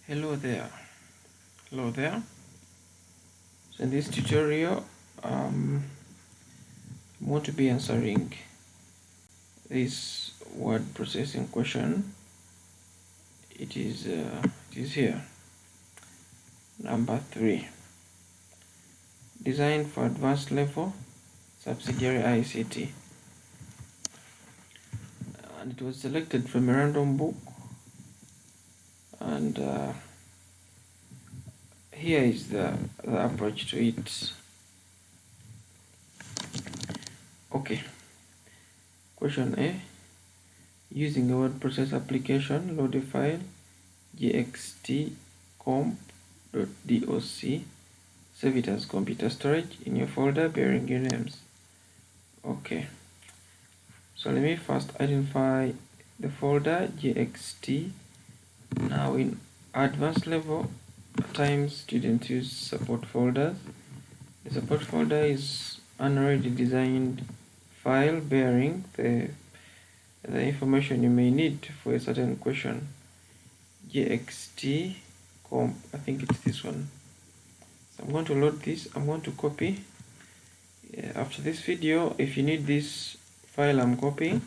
Hello there. So in this tutorial I'm going to be answering this word processing question. It is here, number 3, designed for advanced level subsidiary ICT, and it was selected from a random book, and here is the approach to it. Okay, question A: using a word process application, load a file JXTCOMP.doc, save it as computer storage in your folder bearing your names. Okay, so let me first identify the folder JXT. Now in advanced level, at times students use support folders. The support folder is an already designed file bearing the information you may need for a certain question. JXTCOMP, I think it's this one. So I'm going to load this. I'm going to copy. After this video, if you need this file I'm copying,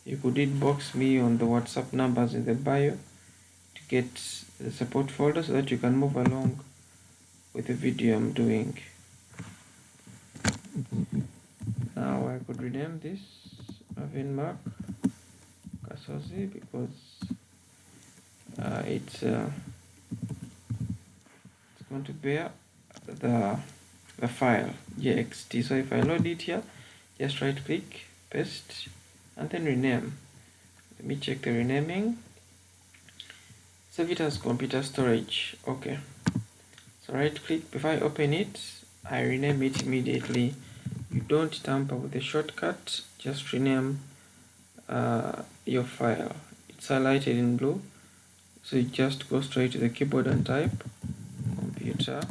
you could inbox me on the WhatsApp numbers in the bio to get the support folder so that you can move along with the video I'm doing. Now I could rename this Mark Kasozi because it's going to bear the file JXT. So if I load it here, just right click, paste, and then rename. Let me check the renaming. Save it as computer storage. Okay, so right click. Before I open it, I rename it immediately. You don't tamper with the shortcut, just rename your file. It's highlighted in blue, so you just go straight to the keyboard and type computer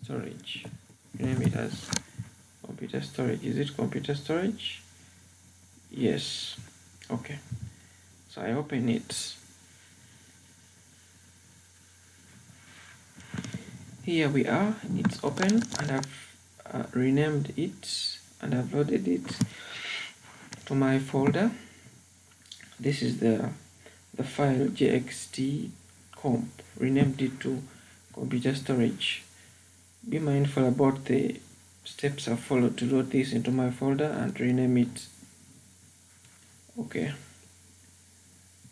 storage. Rename it as computer storage. Is it computer storage? Yes. Okay, so I open it. Here we are, it's open, and I've renamed it and I've loaded it to my folder. This is the file JXTCOMP. Renamed it to computer storage. Be mindful about the steps I've followed to load this into my folder and rename it. Okay,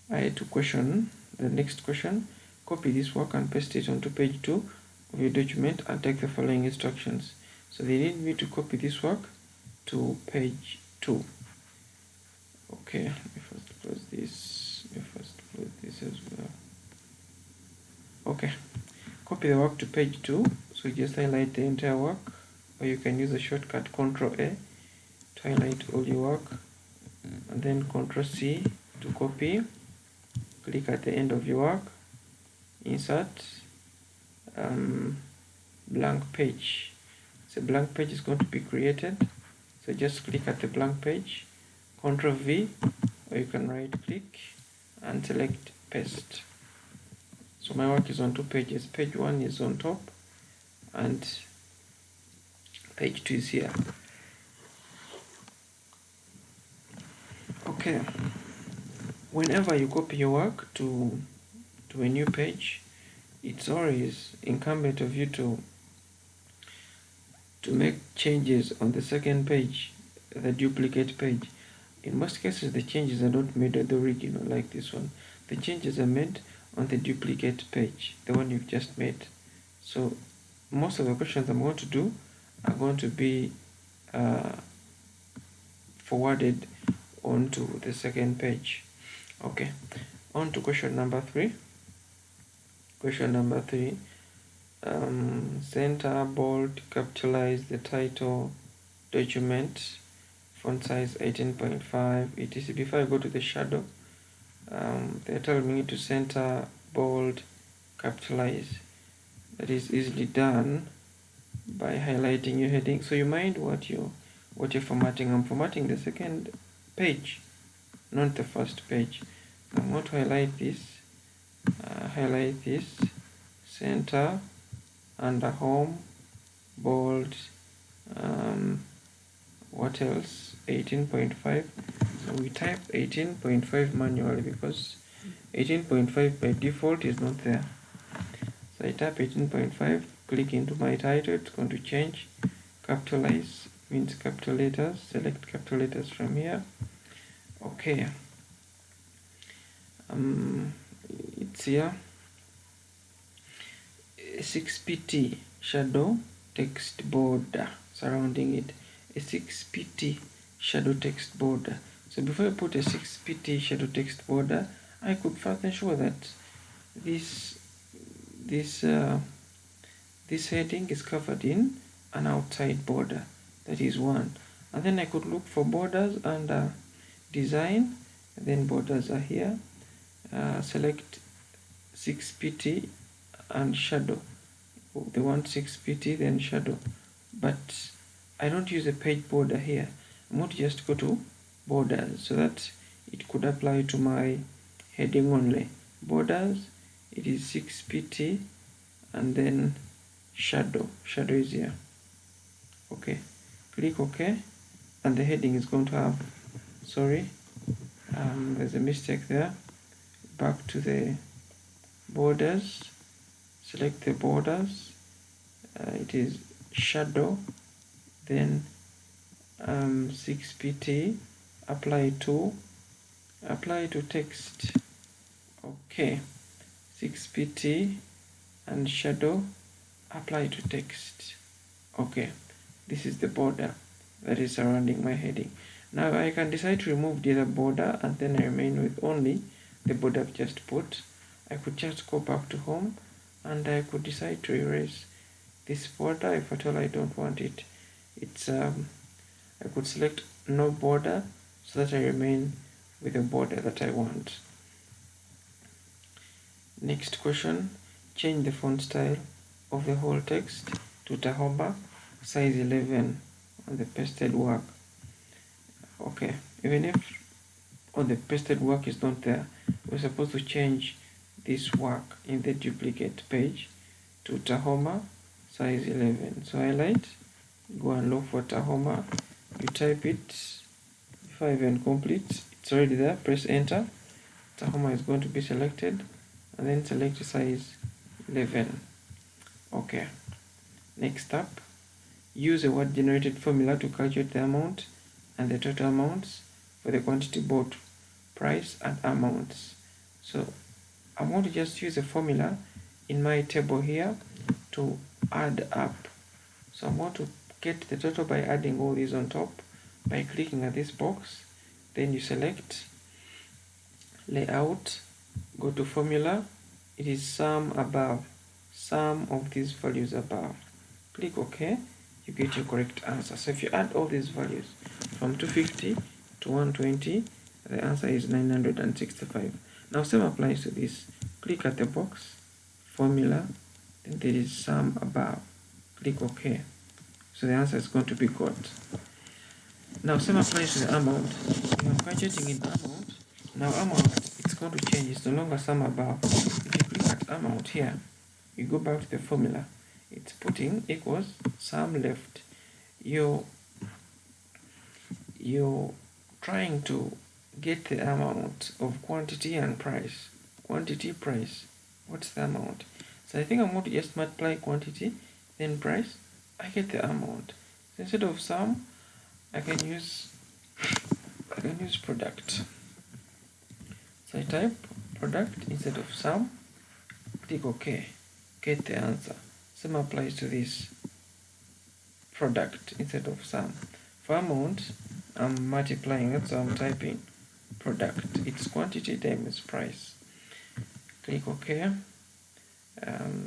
I had to question the next question. Copy this work and paste it onto page 2 of your document and take the following instructions. So they need me to copy this work to page 2. Okay, let me first close this. As well. Okay, copy the work to page 2. So you just highlight the entire work, or you can use the shortcut Ctrl+A to highlight all your work, and then Ctrl+C to copy. Click at the end of your work, insert blank page. So blank page is going to be created. So just click at the blank page, Ctrl+V, or you can right click and select paste. So my work is on 2 pages. Page 1 is on top and page 2 is here. Okay, whenever you copy your work to a new page, it's always incumbent of you to make changes on the second page, the duplicate page. In most cases, the changes are not made on the original, like this one. The changes are made on the duplicate page, the one you've just made. So most of the questions I'm going to do are going to be forwarded onto the second page. Okay, on to question number 3. Question number 3. Center, bold, capitalize the title, document, font size 18.5, etc. Before I go to the shadow, they're telling me to center, bold, capitalize. That is easily done by highlighting your heading. So you mind what you're formatting. I'm formatting the second page, not the first page. I'm going to highlight this highlight this, center, under home, bold, what else, 18.5. So we type 18.5 manually because 18.5 by default is not there. So I type 18.5, click into my title, it's going to change. Capitalize means capital letters, select capital letters from here. Okay, it's here. 6pt shadow text border surrounding it. A 6pt shadow text border. So before I put a 6pt shadow text border, I could first ensure that this heading is covered in an outside border. That is one. And then I could look for borders under design, and then borders are here. Select 6pt and shadow. They want 6pt, then shadow. But I don't use a page border here. I'm going to just go to borders so that it could apply to my heading only. Borders, it is 6pt, and then shadow. Shadow is here. Okay, click OK, and the heading is going to have, sorry, there's a mistake there. Back to the borders, select the borders, it is shadow, then 6pt, apply to text. Okay, 6pt and shadow, apply to text. Okay, this is the border that is surrounding my heading. Now I can decide to remove the other border and then I remain with only the border I've just put. I could just go back to home and I could decide to erase this border if at all I don't want it. It's I could select no border so that I remain with the border that I want. Next question, change the font style of the whole text to Tahoma size 11 on the pasted work. Okay, even if on the pasted work is not there, we're supposed to change this work in the duplicate page to Tahoma size 11. So highlight, go and look for Tahoma, you type it, if I even complete, it's already there, press enter, Tahoma is going to be selected, and then select size 11. Okay, next up, use a word generated formula to calculate the amount and the total amounts for the quantity bought, price and amounts. So I'm going to just use a formula in my table here to add up. So I'm going to get the total by adding all these on top by clicking at this box. Then you select layout, go to formula, it is sum above, sum of these values above. Click OK, you get your correct answer. So if you add all these values from 250 to 120, the answer is 965. Now same applies to this. Click at the box, formula, then there is sum above. Click OK. So the answer is going to be got. Now same applies to the amount. You are budgeting in amount. Now amount, it's going to change. It's no longer sum above. If you click at amount here, you go back to the formula. It's putting equals sum left. You're trying to get the amount of quantity and price. Quantity, price. What's the amount? So I think I'm going to just multiply quantity, then price. I get the amount. So instead of sum, I can use product. So I type product instead of sum. Click OK. Get the answer. Same applies to this. Product instead of sum. For amount, I'm multiplying it, so I'm typing product. It's quantity times price. Click OK.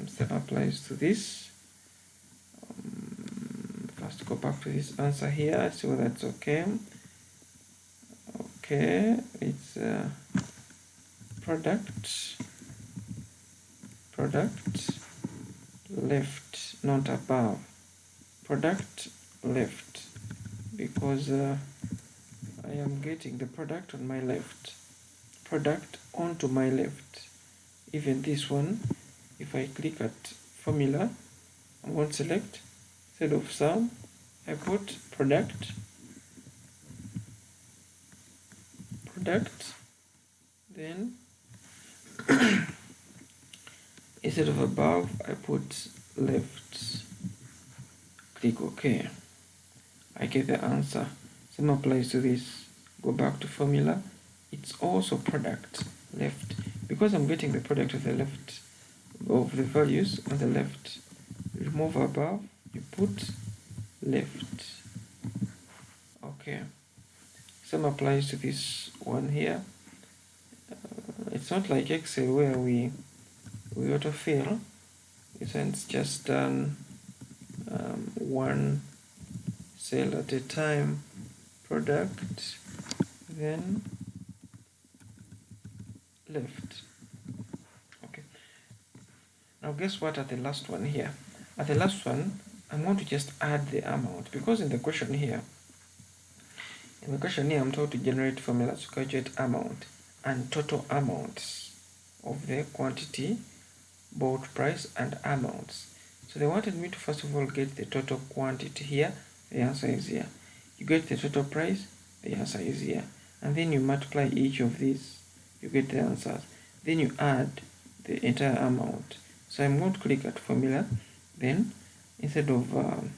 Same applies to this. First go back to this answer here, see whether that's okay. Okay, it's product left, not above. Product left, because I am getting the product on my left. Product onto my left. Even this one, if I click at formula, I'm going to select, instead of sum, I put product, then instead of above, I put left, click OK. I get the answer. Same applies to this. Go back to formula. It's also product, left. Because I'm getting the product of the left, of the values on the left. Remove above, you put left. Okay. Same applies to this one here. It's not like Excel where we autofill. It's just done one cell at a time. Product, then left. Okay. Now guess what at the last one here? At the last one, I'm going to just add the amount, because in the question here, I'm told to generate formulas to calculate amount and total amounts of the quantity, bought price, and amounts. So they wanted me to first of all get the total quantity here. The answer is here. You get the total price, the answer is here. And then you multiply each of these, you get the answers. Then you add the entire amount. So I'm going to click at formula, then instead of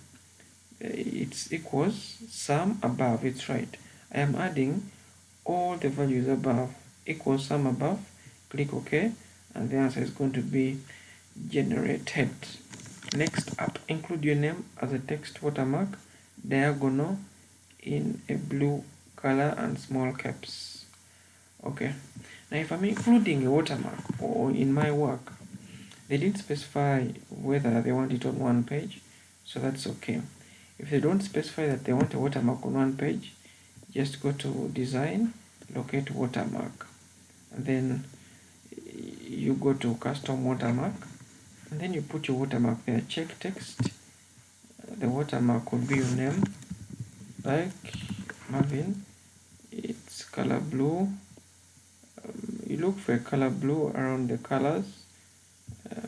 it's equals sum above, it's right. I am adding all the values above, equals sum above, click OK, and the answer is going to be generated. Next up, include your name as a text watermark, diagonal in a blue color and small caps. Okay, now if I'm including a watermark, or in my work, they didn't specify whether they want it on one page, so that's okay. If they don't specify that they want a watermark on one page, just go to design, locate watermark, and then you go to custom watermark, and then you put your watermark there. Check text. The watermark will be your name, like Marvin. It's color blue. You look for a color blue around the colors,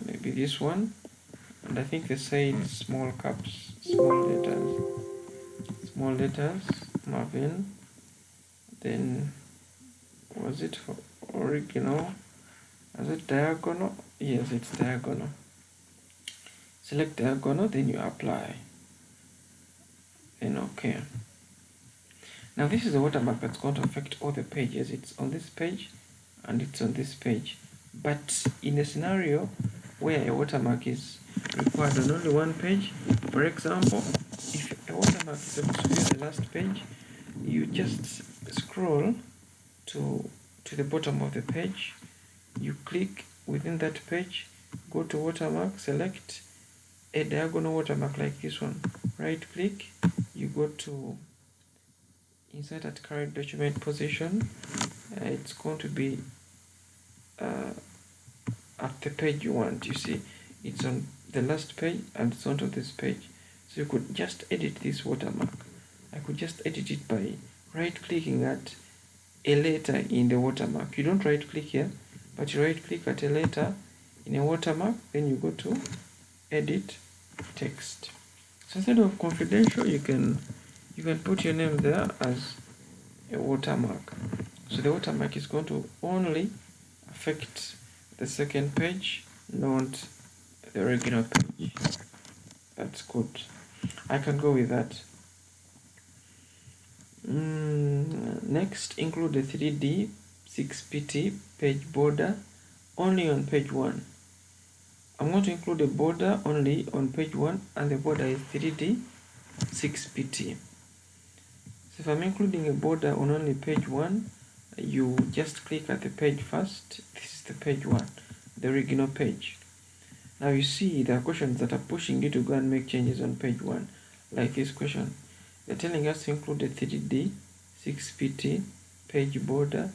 maybe this one, and I think they say small caps, small letters, Marvin. Then was it for original? Is it diagonal? Yes, it's diagonal. Select diagonal, then you apply, then OK. Now this is the watermark that's going to affect all the pages. It's on this page and it's on this page. But in a scenario where a watermark is required on only one page, for example, if a watermark is supposed to be on the last page, you just scroll to the bottom of the page, you click within that page, go to watermark, select a diagonal watermark like this one, right click, you go to insert at current document position. It's going to be at the page you want. You see it's on the last page and it's onto this page, so you could just edit this watermark. I could just edit it by right clicking at a letter in the watermark. You don't right click here, but you right click at a letter in a watermark, then you go to edit text. So instead of confidential, you can put your name there as a watermark. So the watermark is going to only affect the second page, not the original page. That's good. I can go with that. Next, include the 3D 6pt page border only on page 1. I'm going to include a border only on page 1, and the border is 3D 6pt. So if I'm including a border on only page 1, you just click at the page first. This is the page 1, the original page. Now you see there are questions that are pushing you to go and make changes on page 1, like this question. They're telling us to include a 3D 6pt page border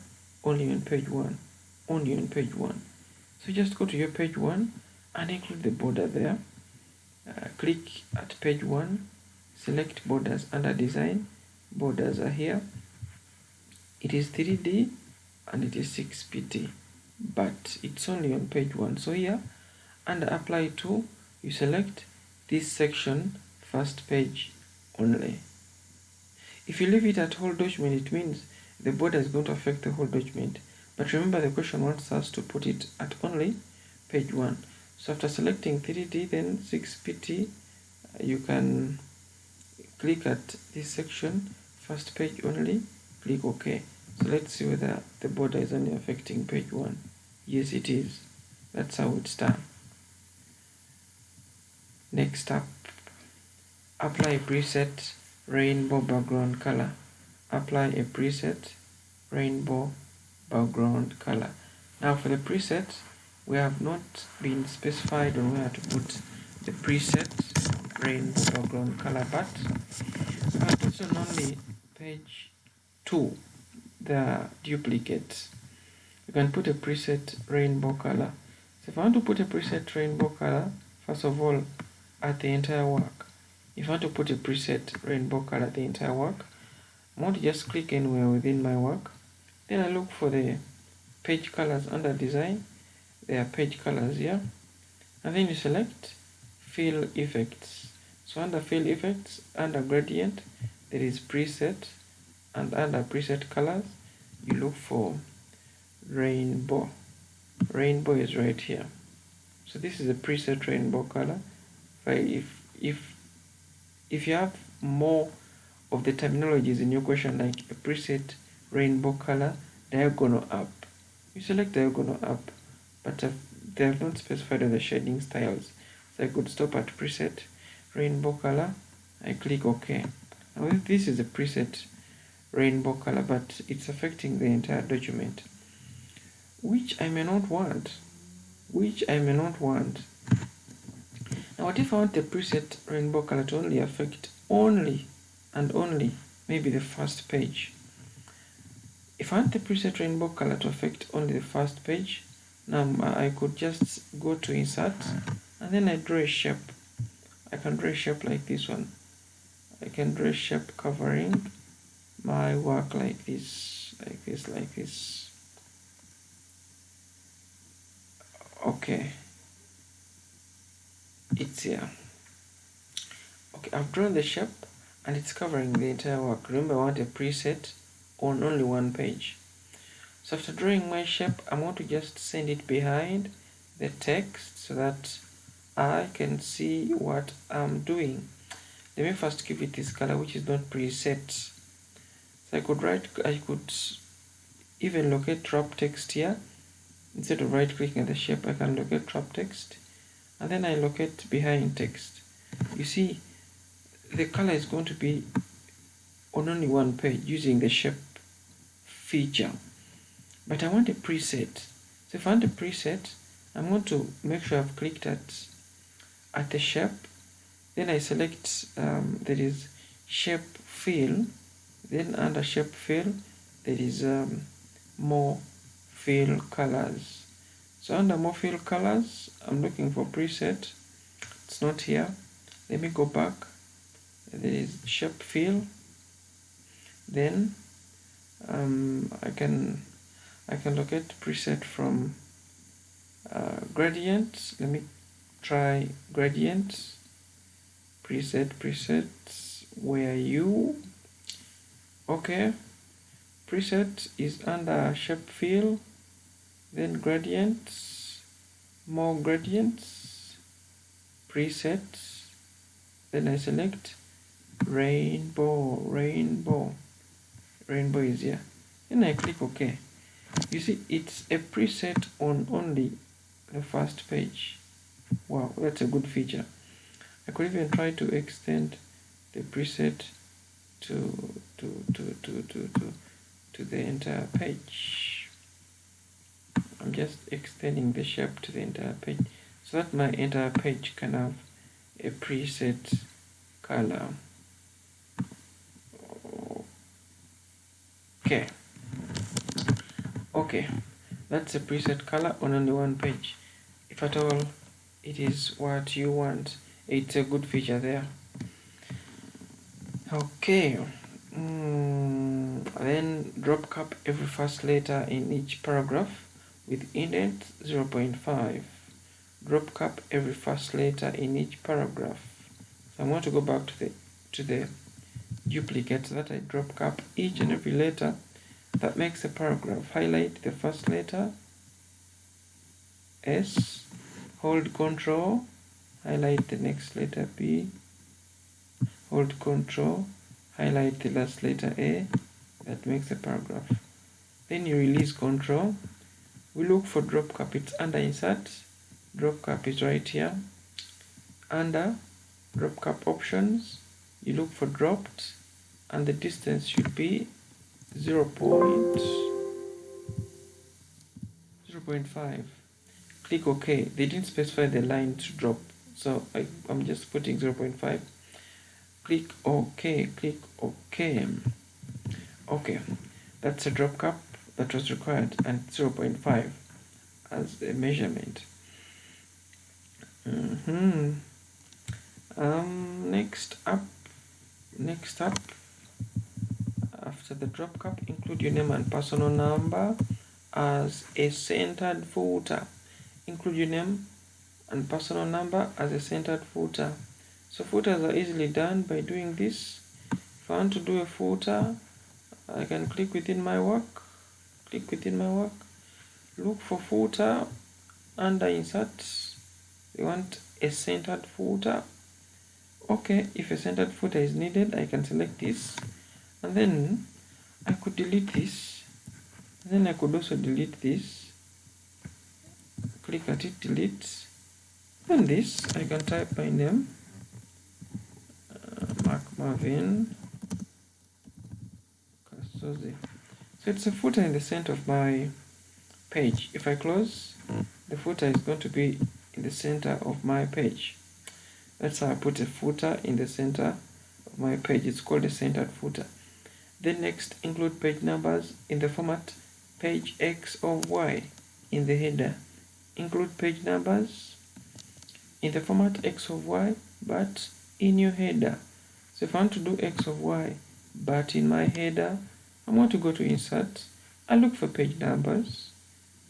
only on page 1, only on page 1. So just go to your page 1 and include the border there. Click at page 1, select borders under design. Borders are here. It is 3D and it is 6pt. but it's only on page 1. So here, under apply to, you select this section, first page only. If you leave it at whole document, it means the border is going to affect the whole document. But remember, the question wants us to put it at only page 1. So after selecting 3D, then 6PT, you can click at this section, first page only, click OK. So let's see whether the border is only affecting page 1. Yes, it is. That's how it's done. Next up, apply preset rainbow background color. Apply a preset rainbow background color. Now for the preset, we have not been specified on where to put the preset rainbow background color, but I'll put on only page 2, the duplicate. You can put a preset rainbow color. So if I want to put a preset rainbow color, first of all, at the entire work, if I want to put a preset rainbow color at the entire work, I want to just click anywhere within my work. Then I look for the page colors under design. There are page colors here. And then you select fill effects. So under fill effects, under gradient, there is preset. And under preset colors, you look for rainbow. Rainbow is right here. So this is a preset rainbow color. If you have more of the terminologies in your question, like a preset rainbow color, diagonal up, you select diagonal up, but they have not specified the shading styles. So I could stop at preset rainbow color, I click OK. Now this is a preset rainbow color, but it's affecting the entire document, which I may not want. Now what if I want the preset rainbow color to only affect only maybe the first page? If I want the preset rainbow color to affect only the first page, now I could just go to insert and then I draw a shape. I can draw a shape like this one. I can draw a shape covering my work like this. Okay, it's here. Okay, I've drawn the shape and it's covering the entire work. Remember, I want a preset on only one page. So after drawing my shape, I want to just send it behind the text so that I can see what I'm doing. Let me first give it this color, which is not preset. So I could even locate wrap text here. Instead of right clicking at the shape, I can locate wrap text and then I locate behind text. You see, the color is going to be on only one page using the shape feature, but I want a preset. So if I want a preset, I'm going to make sure I've clicked at the shape. Then I select there is shape fill. Then under shape fill, there is more fill colors. So under more fill colors, I'm looking for preset. It's not here. Let me go back. There is shape fill. Then I can locate preset from gradient. Let me try gradient. Presets. Where you? Okay. Preset is under shape fill. Then gradients, more gradients, presets, then I select rainbow is here, then I click OK. You see, it's a preset on only the first page. Wow, that's a good feature. I could even try to extend the preset to the entire page. I'm just extending the shape to the entire page so that my entire page can have a preset color. Okay, that's a preset color on only one page. If at all it is what you want, it's a good feature there. Okay, then drop cap every first letter in each paragraph with indent 0.5. Drop cap every first letter in each paragraph. So I want to go back to the duplicate so that I drop cap each and every letter that makes a paragraph. Highlight the first letter, S, hold Control, highlight the next letter, B, hold Control, highlight the last letter, A, that makes a paragraph. Then you release Control. We look for drop cap, it's under Insert, drop cap is right here. Under drop cap options, you look for dropped, and the distance should be 0.5. Click OK. They didn't specify the line to drop, so I'm just putting 0.5. Click OK. Click OK. Okay, that's a drop cap that was required, and 0.5 as a measurement. Next up, after the drop cap, include your name and personal number as a centered footer. Include your name and personal number as a centered footer. So footers are easily done by doing this. If I want to do a footer, I can click within my work, look for footer, under Insert, you want a centered footer. Okay, if a centered footer is needed, I can select this, and then I could delete this, then I could also delete this. Click at it, delete. Then this, I can type my name, Mark Marvin. So it's a footer in the center of my page. If I close, the footer is going to be in the center of my page. That's how I put a footer in the center of my page. It's called a centered footer. Then next, include page numbers in the format page X of Y in the header. Include page numbers in the format X of Y, but in your header. So if I want to do X of Y, but in my header, I want to go to Insert. I look for page numbers,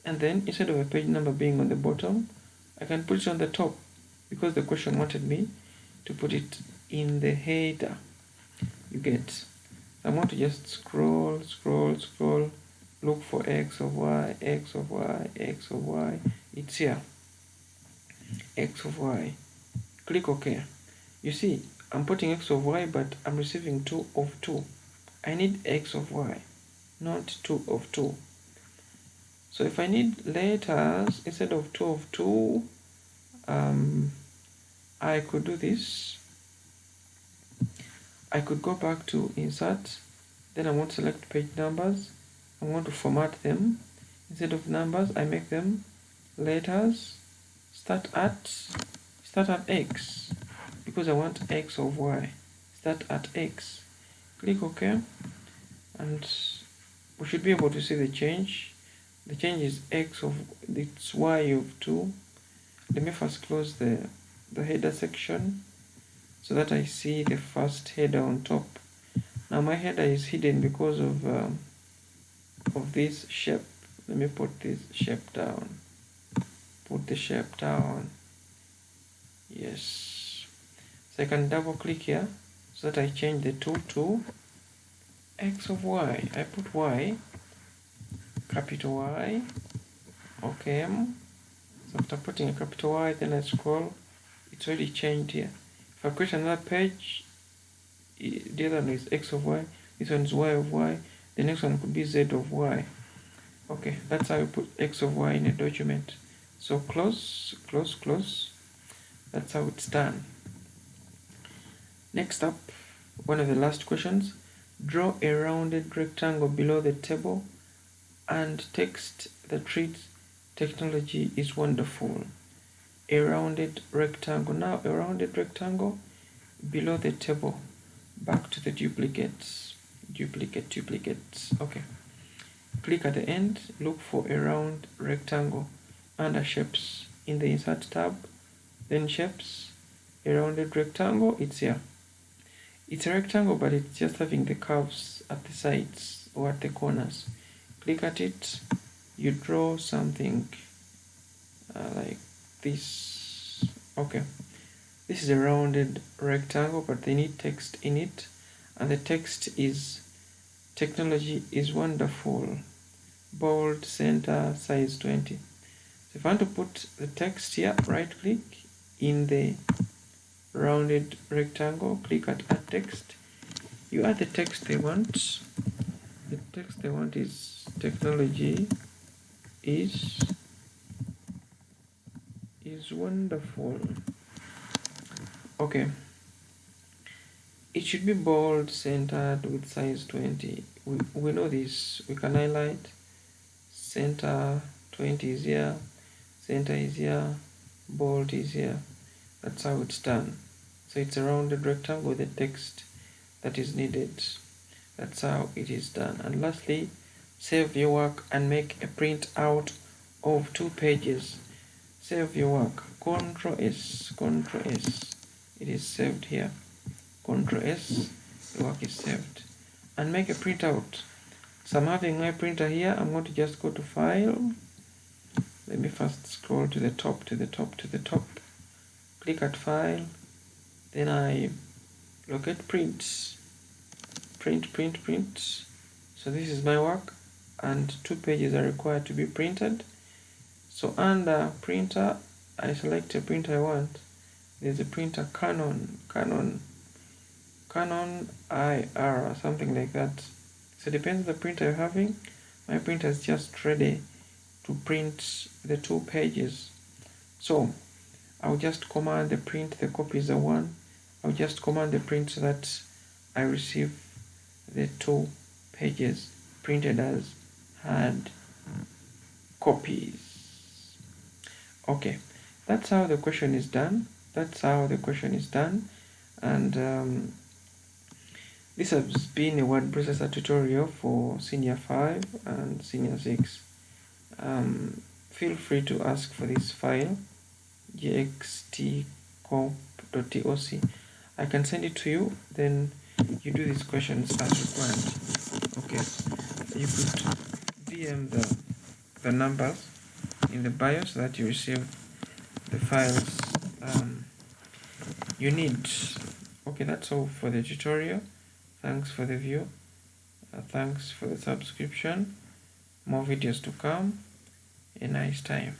and then instead of a page number being on the bottom, I can put it on the top, because the question wanted me to put it in the header. You get. I want to just scroll, look for X of Y, X of Y, X of Y. It's here. X of Y. Click OK. You see, I'm putting X of Y, but I'm receiving 2 of 2. I need X of Y, not 2 of 2. So if I need letters instead of 2 of 2, I could do this. I could go back to Insert, then I want to select page numbers. I want to format them. Instead of numbers, I make them letters. Start at X, because I want X of Y. Start at X. Click OK, and we should be able to see the change. The change is it's Y of 2. Let me first close the header section so that I see the first header on top. Now my header is hidden because of this shape. Let me put this shape down. Put the shape down. Yes. So I can double click here so that I change the 2 to X of Y. I put Y, capital Y. Okay. So after putting a capital Y, then I scroll. It's already changed here. If I create another page, the other one is X of Y, this one is Y of Y, the next one could be Z of Y. Okay, that's how you put X of Y in a document. So close. That's how it's done. Next up, one of the last questions. Draw a rounded rectangle below the table and text that reads, "Technology is wonderful." A rounded rectangle. Now a rounded rectangle below the table. Back to the duplicates. Duplicates. Okay. Click at the end. Look for a round rectangle. Under Shapes in the Insert tab. Then Shapes. A rounded rectangle. It's here. It's a rectangle, but it's just having the curves at the sides or at the corners. Click at it. you draw something like this. Okay, this is a rounded rectangle, but they need text in it, and the text is technology is wonderful, bold, center, size 20. So if I want to put the text here, right click in the rounded rectangle, click at add text. You add the text they want. The text they want is technology is wonderful. Okay, it should be bold, centered, with size 20. We know this. We can highlight. Center 20 is here, center is here, bold is here. That's how it's done. So it's a rounded rectangle with the text that is needed. That's how it is done. And lastly, save your work and make a print out of 2 pages. Save your work. Ctrl S, Ctrl S. It is saved here. Ctrl S, the work is saved. And make a printout. So I'm having my printer here. I'm going to just go to File. Let me first scroll to the top, to the top, to the top. Click at File. Then I locate Print. Print, print, print. So this is my work, and 2 pages are required to be printed. So under Printer, I select a printer I want. There's a printer Canon IR, something like that. So it depends on the printer you're having. My printer is just ready to print the 2 pages. So I'll just command the print, the copies are 1. I'll just command the print so that I receive the 2 pages printed as hard copies. Okay, that's how the question is done. That's how the question is done. And this has been a word processor tutorial for Senior 5 and Senior 6. Feel free to ask for this file, JXTCOMP.toc. I can send it to you, then you do these questions as required. Okay, you could DM the numbers in the bio so that you receive the files you need. Okay, that's all for the tutorial. Thanks for the view. Thanks for the subscription. More videos to come. A nice time.